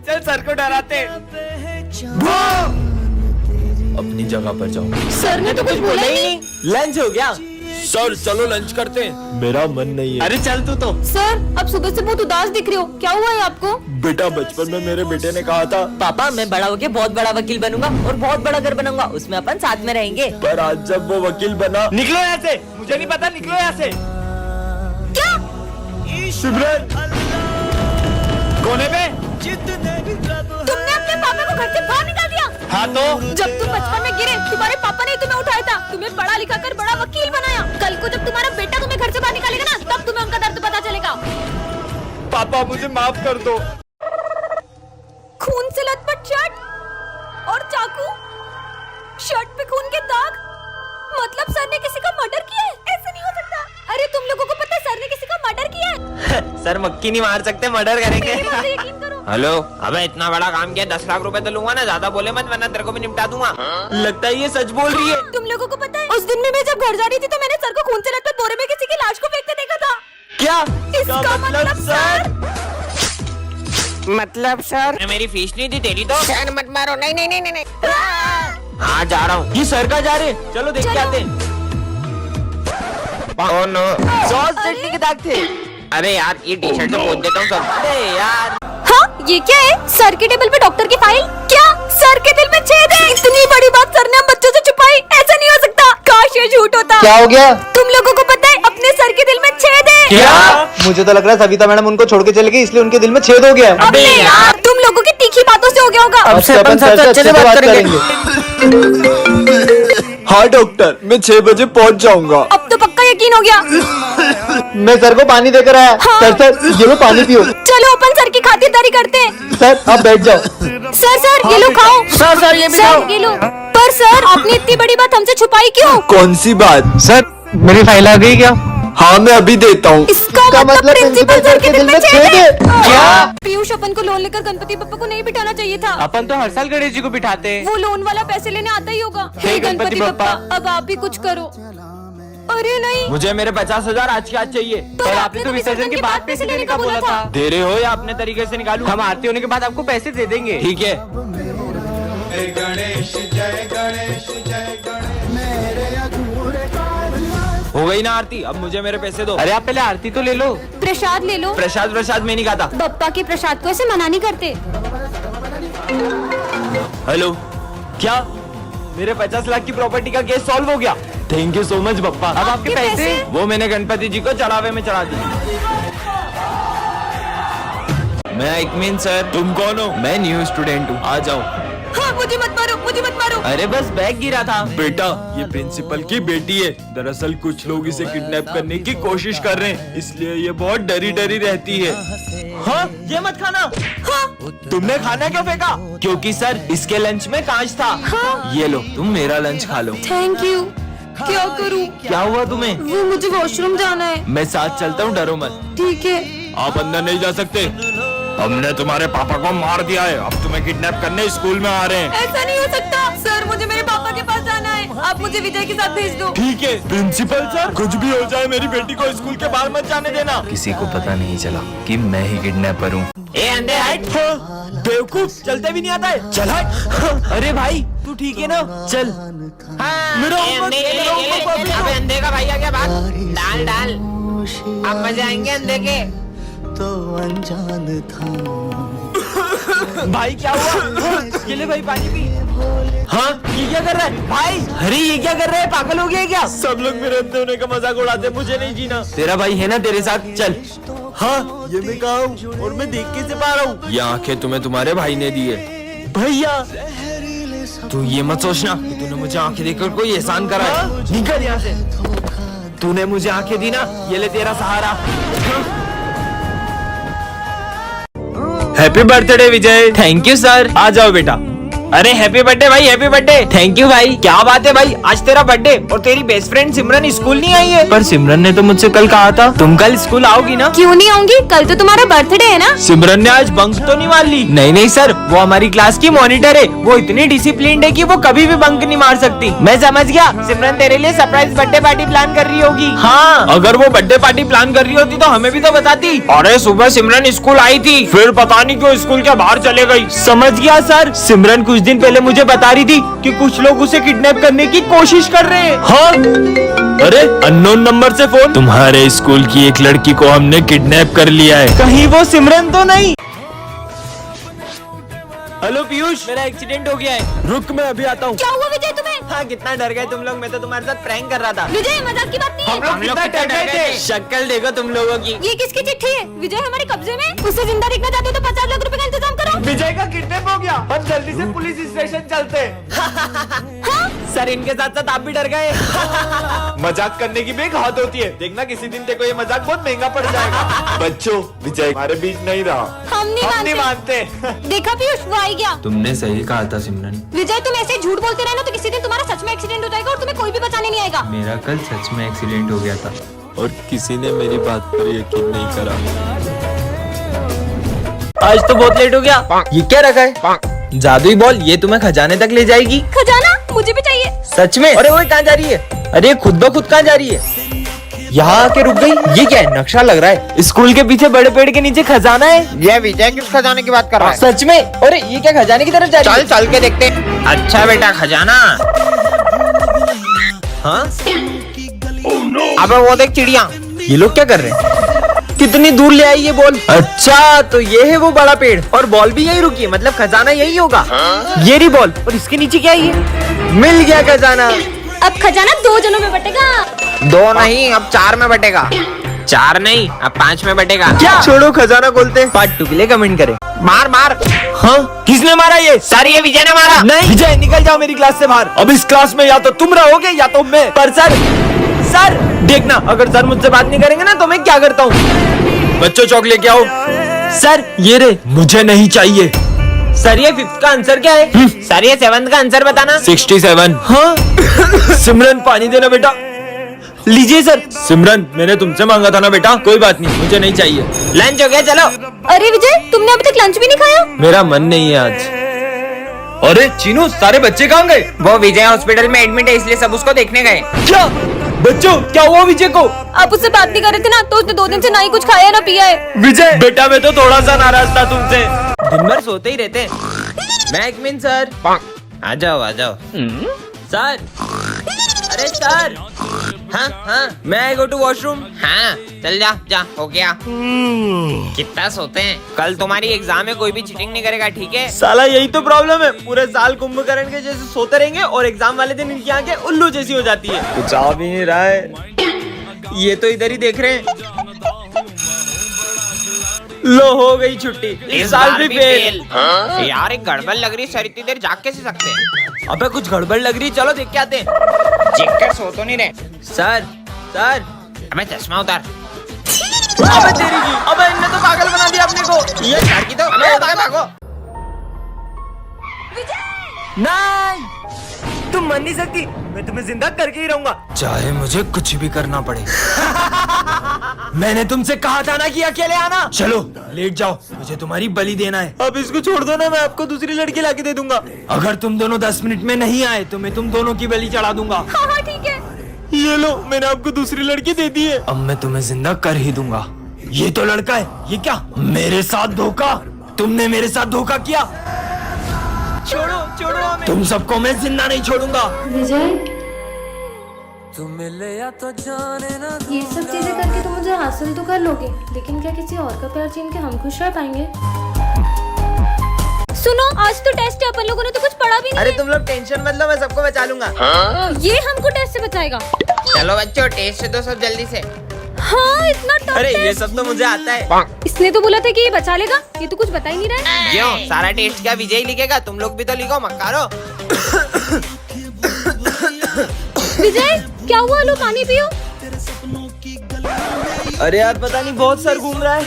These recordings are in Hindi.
चल सर को डराते। अपनी जगह पर जाओ। सर ने तो कुछ बोला ही नहीं। लंच हो गया सर चलो लंच करते हैं। मेरा मन नहीं है। अरे चल तू तो। सर अब सुबह से बहुत उदास दिख रहे हो, क्या हुआ है आपको? बेटा बचपन में मेरे बेटे ने कहा था पापा मैं बड़ा होके बहुत बड़ा वकील बनूंगा और बहुत बड़ा घर बनाऊंगा, उसमें अपन साथ में रहेंगे। पर आज जब वो वकील बना। निकलो यहाँ से, मुझे नहीं पता, निकलो यहाँ से। क्या? सिमरन कोने पे तुमने अपने पापा को घर से बाहर निकाल दिया? हाँ तो जब तुम बचपन में गिरे तुम्हारे पापा ने तुम्हें उठाया था, तुम्हें पढ़ा लिखा कर बड़ा वकील बनाया। कल को जब तुम्हारा बेटा तुम्हें घर से बाहर निकालेगा ना, तब तुम्हें उनका दर्द पता चलेगा। पापा मुझे माफ कर दो। खून से लथपथ शर्ट और चाकू, शर्ट पे खून के दाग, मतलब सर ने किसी का मर्डर किया है? ऐसा नहीं हो सकता। अरे तुम लोगों को पता है सर ने किसी का मर्डर किया है? सर मक्खी नहीं मार सकते, मर्डर करेंगे। मेरी बात पे यकीन करो। हेलो, अबे इतना बड़ा काम किया, 10 लाख रुपए तो लूंगा ना, ज्यादा बोले मत वरना तेरे को भी निपटा दूंगा। लगता है ये सच बोल रही है। तुम लोगों को पता है उस दिन में मैं जब घर जा रही थी तो मैंने सर को खून से लथपथ बोरे में किसी की लाश को फेंकते देखा था। क्या? इसका मतलब सर मतलब सर मेरी फीस नहीं दी तेरी तो। सर मत मारो, नहीं नहीं नहीं नहीं। हाँ जा रहा हूँ। ये सर का जा रहे, चलो देख के आते हैं। ओह नो, सॉस चटनी के दाग थे। अरे यार ये टी शर्ट से पोंछ देता हूँ सब। अरे यार हाँ ये क्या है? सर के टेबल पे डॉक्टर की फाइल। क्या सर के दिल में छेद है? इतनी बड़ी बात सर ने हम बच्चों से छुपाई, ऐसा नहीं हो सकता। काश ये झूठ होता। क्या हो गया? तुम लोगों को पता है अपने सर के दिल में छेद है। क्या? मुझे तो लग रहा है सविता मैडम उनको छोड़ के चली गई, इसलिए उनके दिल में छेद हो गया है। अबे यार तुम लोगों की तीखी बातों से हो गया होगा। अब से अपन सर से अच्छे से बात करेंगे। हाँ डॉक्टर, मैं 6 बजे पहुँच जाऊंगा। अब तो पक्का यकीन हो गया। मैं सर को पानी देकर आया। हाँ। सर ये लो पानी पियो। चलो अपन सर की खातिरदारी करते हैं। सर आप बैठ जाओ। सर ये लो खाओ। सर ये भी खाओ। सर ये लो। पर सर आपने इतनी बड़ी बात हमसे छुपाई क्यों? कौन सी बात? सर मेरी फाइल आ गई क्या? हाँ मैं अभी देता हूँ। इसका मतलब प्रिंसिपल सर के दिल में छेद है। क्या? पीयूष अपन को लोन लेकर गणपति बप्पा को नहीं बिठाना चाहिए था। अपन तो हर साल गणेश जी को बिठाते हैं। वो लोन वाला पैसे लेने आता ही होगा। हे गणपति बप्पा अब आप ही कुछ करो। अरे नहीं, मुझे मेरे 50,000 आज के आज चाहिए। पर आपने तो विसर्जन के बाद पैसे लेने का बोला था। दे रहे हो या अपने तरीके से निकालूं? हम आरती होने के बाद आपको पैसे दे देंगे। ठीक है। हो गई ना आरती, अब मुझे मेरे पैसे दो। अरे आप पहले आरती तो ले लो। प्रसाद ले लो। प्रसाद मैं नहीं खाता। बप्पा के प्रसाद को ऐसे मना नहीं करते। हेलो, क्या मेरे 50 लाख की प्रॉपर्टी का केस सॉल्व हो गया? Thank you so much Bappa. अब आपके पैसे? वो मैंने गणपति जी को चढ़ावे में चढ़ा दिए। मैं इकमीन सर। तुम कौन हो? मैं न्यू स्टूडेंट हूँ, आ जाओ। हाँ मुझे मत मारो, मुझे मत मारो। अरे बस बैग गिरा था। बेटा ये प्रिंसिपल की बेटी है। दरअसल कुछ लोग इसे किडनैप करने की कोशिश कर रहे हैं, इसलिए ये बहुत डरी डरी रहती है। हाँ ये मत खाना। हाँ तुमने खाना क्यों फेंका? क्योंकि सर इसके लंच में कांच था। हाँ। ये लो तुम मेरा लंच खा लो। Thank you. क्या करूँ? क्या हुआ तुम्हें? वो मुझे वॉशरूम जाना है। मैं साथ चलता हूँ, डरो मत। ठीक है। आप अंदर नहीं जा सकते, हमने तुम्हारे पापा को मार दिया है। अब तुम्हें किडनैप करने स्कूल में आ रहे हैं। ऐसा नहीं हो सकता सर, मुझे मेरे पापा के पास जाना है। आप मुझे विजय के साथ भेज दो। ठीक है प्रिंसिपल सर, कुछ भी हो जाए मेरी बेटी को स्कूल के बाहर मत जाने देना। किसी को पता नहीं चला कि मैं ही किडनैपर हूँ। ए अंधे हट। बेवकूफ, चलते भी नहीं आता है। चल हट। अरे भाई तू ठीक है ना? चल। मेरा अबे अंधे का भाई आ गया बात। डाल अब मजे आएंगे अंधे के। तो अनजान था भाई क्या हुआ? ये ले भाई पानी पी। हाँ ये क्या कर रहा है भाई? अरे ये क्या कर रहा है, पागल हो गया है क्या? सब लोग मेरे अंधे होने का मजाक उड़ाते, मुझे नहीं जीना। तेरा भाई है ना तेरे साथ, चल। हाँ ये मैं कहा हूँ और मैं देख कैसे पा रहा हूँ। ये आंखें तुम्हें तुम्हारे भाई ने दी है। भैया तू ये मत सोचना कि तूने मुझे आंखें देकर कोई एहसान करा है। निकल यहाँ से। तूने मुझे आंखें दी ना, ये ले तेरा सहारा। Happy birthday Vijay. Thank you sir. आ जाओ बेटा। अरे हैप्पी बर्थडे भाई, हैप्पी बर्थडे। थैंक यू भाई। क्या बात है भाई, आज तेरा बर्थडे और तेरी बेस्ट फ्रेंड सिमरन स्कूल नहीं आई है। पर सिमरन ने तो मुझसे कल कहा था तुम कल स्कूल आओगी ना। क्यों नहीं आऊंगी, कल तो तुम्हारा बर्थडे है ना। सिमरन ने आज बंक तो नहीं मार ली। नहीं सर, वो हमारी क्लास की मॉनिटर है, वो इतनी डिसिप्लिन्ड है कि वो कभी भी बंक नहीं मार सकती। मैं समझ गया, सिमरन तेरे लिए सरप्राइज बर्थडे पार्टी प्लान कर रही होगी। हाँ, अगर वो बर्थडे पार्टी प्लान कर रही होती तो हमें भी तो बताती। अरे सुबह सिमरन स्कूल आई थी, फिर पता नहीं क्यों स्कूल के बाहर चले गई। समझ गया सर, सिमरन कुछ दिन पहले मुझे बता रही थी कि कुछ लोग उसे किडनैप करने की कोशिश कर रहे हैं। हाँ, अरे अननोन नंबर से फोन, तुम्हारे स्कूल की एक लड़की को हमने किडनैप कर लिया है। कहीं वो सिमरन तो नहीं। हेलो पीयूष, मेरा एक्सीडेंट हो गया है। रुक, मैं अभी आता हूँ। क्या हुआ विजय तुम्हें? हाँ, कितना डर गए तुम लोग। मैं तो तुम्हारे साथ प्रैंक कर रहा था। विजय मजाक की बात नहीं है। हम लोग कितना डर गए थे। शक्ल देखो तुम लोगों की। ये किसकी चिट्ठी है? विजय हमारे कब्जे में। उसे जिंदा देखना चाहते हो तो 50 लाख रुपए का इंतजाम करो। विजय का किडनैप हो गया, हम जल्दी से पुलिस स्टेशन चलते। सर, इनके साथ साथ आप भी डर गए। मजाक करने की भी एक हद होती है। देखना किसी दिन तेको ये मजाक बहुत महंगा पड़ जाएगा। बच्चों, विजय हमारे बीच नहीं रहा। हम नहीं मानते। देखा पीयूष, वो आ गया। तुमने सही कहा था सिमरन, विजय तुम ऐसे झूठ बोलते रहना तो किसी दिन तुम्हारा सच में एक्सीडेंट हो जाएगा और तुम्हें कोई भी बचाने नहीं आएगा। मेरा कल सच में एक्सीडेंट हो गया था और किसी ने मेरी बात पर यकीन नहीं करा। आज तो बहुत लेट हो गया। ये क्या रखा है? जादुई बॉल, ये तुम्हें खजाने तक ले जाएगी। खजाना मुझे भी चाहिए। सच में? अरे वो कहाँ जा रही है? अरे खुद ब खुद कहाँ जा रही है? यहाँ आके रुक गई। ये क्या है? नक्शा लग रहा है। स्कूल के पीछे बड़े पेड़ के नीचे खजाना है। ये विजय किस खजाने की बात कर रहा है? सच में? अरे ये क्या खजाने की तरफ जा रही है? चल के देखते। अच्छा बेटा, खजाना। हाँ? अबे वो देख चिड़िया। ये लोग क्या कर रहे हैं? कितनी दूर ले आई ये बॉल? अच्छा, तो ये है वो बड़ा पेड़ और बॉल भी यही रुकी है, मतलब खजाना यही होगा। ये रही बॉल और इसके नीचे क्या है? ये मिल गया खजाना। अब खजाना 2 जनों में बटेगा। 2 नहीं, अब 4 में बटेगा। 4 नहीं, अब 5 में बटेगा। क्या? छोड़ो, खजाना खोलते हैं। पार्ट 2 के लिए कमेंट करें। मार मार। हाँ, किसने मारा ये? सर, ये विजय ने मारा। नहीं विजय, निकल जाओ मेरी क्लास से बाहर। अब इस क्लास में या तो तुम रहोगे या तो मैं। पर सर देखना, अगर सर मुझसे बात नहीं करेंगे ना तो मैं क्या करता हूँ। बच्चों, चौक लेके आओ। सर ये रे, मुझे नहीं चाहिए। सर ये 5th का आंसर क्या है? सर, ये 7th का आंसर बताना। 67। हाँ? सिमरन पानी देना बेटा। लीजिए सर। सिमरन, मैंने तुमसे मांगा था ना बेटा। कोई बात नहीं, मुझे नहीं चाहिए। लंच हो गया, चलो। अरे विजय, तुमने अभी तक लंच भी नहीं खाया। मेरा मन नहीं है आज। अरे चीनू, सारे बच्चे कहाँ गए? वो विजय हॉस्पिटल में एडमिट है, इसलिए सब उसको देखने गए। क्या? बच्चों, क्या हुआ विजय को? आप उससे बात नहीं कर रहे थे ना, तो उसने 2 दिन से ना ही कुछ खाया ना पिया है। विजय बेटा, मैं तो थोड़ा सा नाराज था तुमसे। दिन भर सोते ही रहते। मैं एक मिनट सर। आ जाओ आ जाओ। सर, अरे सर। हाँ, मैं आई गो टू वॉशरूम। हाँ, चल जा हो गया। कितना सोते हैं? कल तुम्हारी एग्जाम है, कोई भी चीटिंग नहीं करेगा, ठीक है? साला यही तो प्रॉब्लम है। पूरे साल कुंभकर्ण के जैसे सोते रहेंगे और एग्जाम वाले दिन इनकी आंखें उल्लू जैसी हो जाती है। कुछ आ भी नहीं रहा है। ये तो इधर ही देख रहे हैं। लो, हो गई छुट्टी। इस साल भी फेल। यार, एक गड़बड़ लग रही है। सर इतनी देर जाग कैसे सकते हैं? अबे कुछ गड़बड़ लग रही, चलो देख के आते हैं। चेक कर, सो तो नहीं रहे। सर। अबे चश्मा उतार। अबे तेरी की, अबे इनने तो पागल बना दिया अपने को। ये लड़की तो अबे उतार, भागो। नहीं, तुम मर नहीं सकती। मैं तुम्हें जिंदा करके ही रहूंगा, चाहे मुझे कुछ भी करना पड़े। मैंने तुमसे कहा था ना कि अकेले आना। चलो लेट जाओ, मुझे तुम्हारी बलि देना है। अब इसको छोड़ दो ना, मैं आपको दूसरी लड़की लाके दे दूंगा। अगर तुम दोनों 10 मिनट में नहीं आए तो मैं तुम दोनों की बलि चढ़ा दूंगा। हाँ ठीक है। ये लो, मैंने आपको दूसरी लड़की दे दी है। अब मैं तुम्हें जिंदा कर ही दूंगा। ये तो लड़का है। ये क्या? मेरे साथ धोखा। तुमने मेरे साथ धोखा किया। छोड़ो छोड़ो हमें। तुम सबको मैं जिंदा नहीं छोड़ूंगा। विजय, ये सब चीजें करके तुम मुझे हासिल तो कर लोगे, लेकिन क्या किसी और का प्यार छीन के हम खुश रह पाएंगे? सुनो, आज तो टेस्ट है, अपन लोगों ने तो कुछ पढ़ा भी नहीं। अरे तुम लोग टेंशन मत लो, मैं सबको बचा लूंगा। ये हमको टेस्ट से बचाएगा। चलो बच्चों, टेस्ट दो सब जल्दी से। हाँ, इतना टफ अरे ये टेस्ट। सब तो मुझे आता है। इसने तो बोला था कि ये बचा लेगा, ये तो कुछ बता ही नहीं रहा है। क्यों? सारा टेस्ट क्या विजय लिखेगा? तुम लोग भी तो लिखो, मक्कारो। विजय, क्या हुआ? लो पानी पियो। अरे यार पता नहीं, बहुत सर घूम रहा है।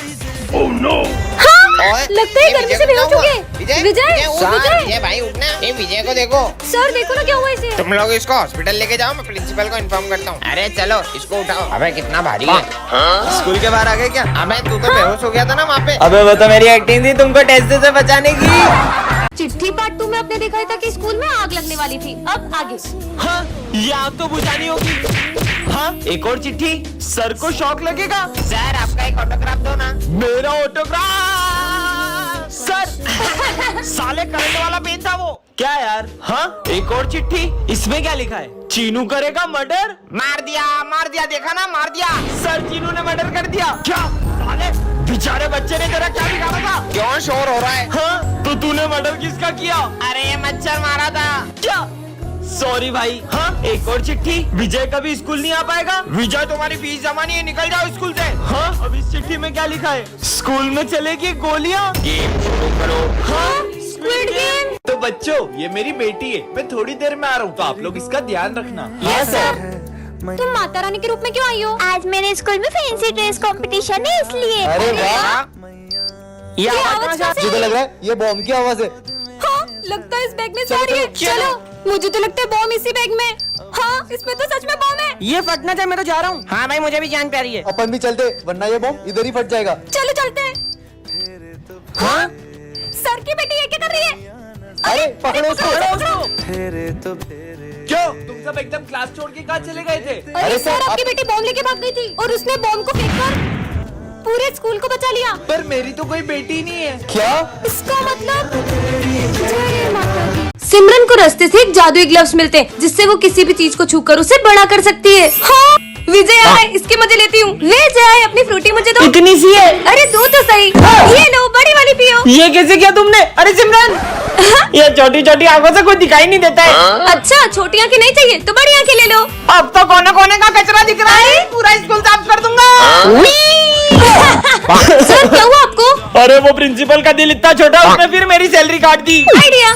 हाँ, लगता है गर्मी से बेहोश हो गए। विजय विजय, उठ, विजय। विजय भाई उठना। ये विजय को देखो। सर देखो ना क्या हुआ इसे। तुम लोग इसको हॉस्पिटल लेके जाओ, मैं प्रिंसिपल को इन्फॉर्म करता हूँ। अरे चलो इसको उठाओ। अबे कितना भारी है। स्कूल के बाहर आ गए क्या? अबे तू तो बेहोश हो गया था ना वहाँ पे। अबे वो तो मेरी एक्टिंग थी तुमको टेस्ट से बचाने की। चिट्ठी पार्ट 2 में आपने दिखाया था कि स्कूल में आग लगने वाली थी। अब आगे। हाँ, ये आग तो बुझानी होगी। हाँ, एक और चिट्ठी। सर को शॉक लगेगा। सर आपका एक ऑटोग्राफ दो ना। मेरा ऑटोग्राफ। सर साले करंट वाला पेन था वो। क्या यार? हाँ, एक और चिट्ठी। इसमें क्या लिखा है? चीनू करेगा मर्डर। मार दिया देखा ना, मार दिया। सर चीनू ने मर्डर कर दिया। क्या साले बेचारे बच्चे ने तेरा क्या बिगाड़ा था? क्यों शोर हो रहा है? हाँ, तो तूने मर्डर किसका किया? अरे ये मच्छर मारा था। क्या? सॉरी भाई। हाँ, एक और चिट्ठी। विजय कभी स्कूल नहीं आ पाएगा। विजय तुम्हारी फीस जमा नहीं है, निकल जाओ स्कूल से। हाँ, अब इस चिट्ठी में क्या लिखा है? स्कूल में चलेगी गोलियां। गेम शुरू करो। हाँ, स्क्विड गेम। तो बच्चों, ये मेरी बेटी है। मैं थोड़ी देर में आ रहा हूँ, तो आप लोग इसका ध्यान रखना। Yes sir. तुम माता रानी के रूप में क्यों आई हो? आज मेरे स्कूल में फैंसी ड्रेस कंपटीशन है इसलिए। अरे वाह, ये आवाज आवाज कहाँ से मुझे तो लग रहा है ये बॉम्ब की आवाज है। हाँ, लगता है इस बैग में से आ रही है। चलो, मुझे तो लगता है बॉम्ब इसी बैग में। हाँ, इसमें तो सच में बॉम्ब है। ये फटना चाहिए, मैं तो जा रहा हूँ। हाँ भाई, मुझे भी जान प्यारी है। अपन भी चलते, वरना ये बॉम्ब इधर ही फट जाएगा। चलो चलते हैं। हाँ, सर की बेटी ये क्या कर रही है? अरे पकड़ो उसको। क्यों? तुम सब एकदम क्लास छोड़ के कहाँ चले गए थे? अरे सर, सर, आपकी बेटी बॉम्ब लेके भाग गई थी और उसने बॉम्ब को फेंककर पूरे स्कूल को बचा लिया। पर मेरी तो कोई बेटी नहीं है। क्या? इसका मतलब जय माता दी। सिमरन को रास्ते से एक जादुई ग्लव्स मिलते हैं जिससे वो किसी भी चीज को छूकर उसे बड़ा कर सकती है। हाँ, विजय आए, इसके मजे लेती हूँ। ले जाए अपनी फ्रूटी मुझे दो। इतनी सी है। अरे दो तो सही। ये लो, बड़ी वाली पियो। ये कैसे किया तुमने? अरे सिमरन, ये छोटी छोटी आंखों से कुछ दिखाई नहीं देता है। अच्छा, छोटी आंखें नहीं चाहिए तो बड़ी आंखें ले लो। अब तो कोने कोने का कचरा दिख रहा है। पूरा स्कूल साफ कर दूंगा। सर क्या हुआ आपको? अरे वो प्रिंसिपल का दिल इतना छोटा, उसने फिर मेरी सैलरी काट दी। आइडिया।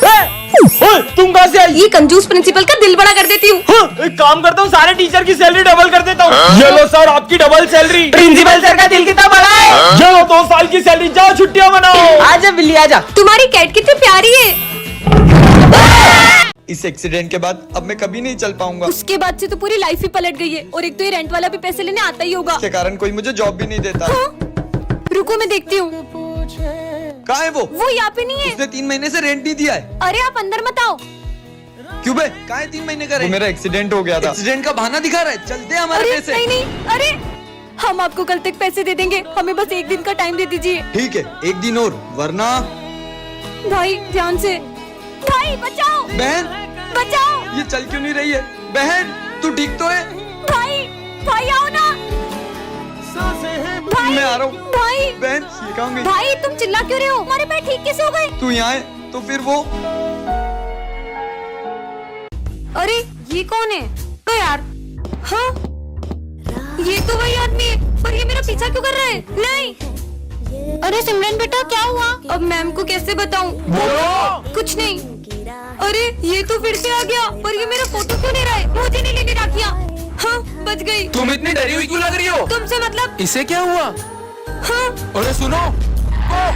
तुम कहाँ से आई? ये कंजूस प्रिंसिपल का दिल बड़ा कर देती हूँ। एक काम करता हूँ, सारे टीचर की सैलरी डबल कर देता हूँ। ये लो सर, आपकी डबल सैलरी। प्रिंसिपल सर का दिल कितना बड़ा है। ये लो 2 साल की सैलरी, जाओ छुट्टियाँ मनाओ। आजा बिल्ली आजा। तुम्हारी कैट कितनी प्यारी है। इस एक्सीडेंट के बाद अब मैं कभी नहीं चल पाऊंगा। उसके बाद से तो पूरी लाइफ ही पलट गई है। और एक तो ये रेंट वाला भी पैसे लेने आता ही होगा। इसके कारण कोई मुझे जॉब भी नहीं देता। हाँ? रुको मैं देखती हूँ। कहाँ है वो यहाँ पे नहीं है। उसने 3 महीने से रेंट नहीं दिया है। अरे आप अंदर मत आओ। क्यों बे? कहाँ है 3 महीने का रेंट? मेरा एक्सीडेंट हो गया था। एक्सीडेंट का बहाना दिखा रहा है। चलते हैं हमारे अरे पैसे। नहीं नहीं, अरे हम आपको कल तक पैसे दे देंगे, हमें बस 1 दिन का टाइम दे दीजिए। ठीक है, 1 दिन और, वरना। भाई ध्यान से। भाई बचाओ, बहन, बचाओ। ये चल क्यों नहीं रही है? बहन, तू ठीक तो है? भाई, भाई आओ ना। भाई, मैं आ रहा हूँ। भाई, बहन, ये कहाँ गई? भाई तुम चिल्ला क्यों रहे हो? हमारे पैर ठीक कैसे हो गए? तू यहाँ है तो फिर वो। अरे ये कौन है? तो यार, हाँ ये तो वही आदमी है, पर ये मेरा पीछा क्यों कर रहा है? नहीं। अरे सिमरन बेटा क्या हुआ? अब मैम को कैसे बताऊं? कुछ नहीं। अरे ये तो फिर से आ गया, पर ये मेरा फोटो क्यों ले रहा है? मुझे नहीं लेने राखियां। हाँ बच गई। तुम इतनी डरी हुई क्यों लग रही हो? तुमसे मतलब? इसे क्या हुआ? हाँ अरे सुनो, हाँ।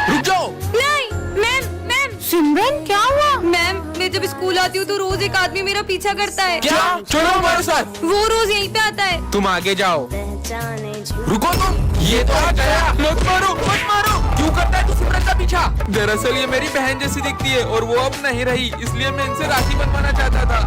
रुक जाओ। नहीं मैम, मैम। सिमरन क्या हुआ? मैम मैं जब स्कूल आती हूँ तो रोज एक आदमी मेरा पीछा करता है। क्या? चलो हमारे साथ। वो रोज यहीं पे आता है। तुम आगे जाओ। रुको तुम, ये तो आ गया। मत मारो, मत मारो। क्यों करता है तू सिमरन का पीछा? दरअसल ये मेरी बहन जैसी दिखती है और वो अब नहीं रही, इसलिए मैं इनसे राखी बनवाना चाहता था।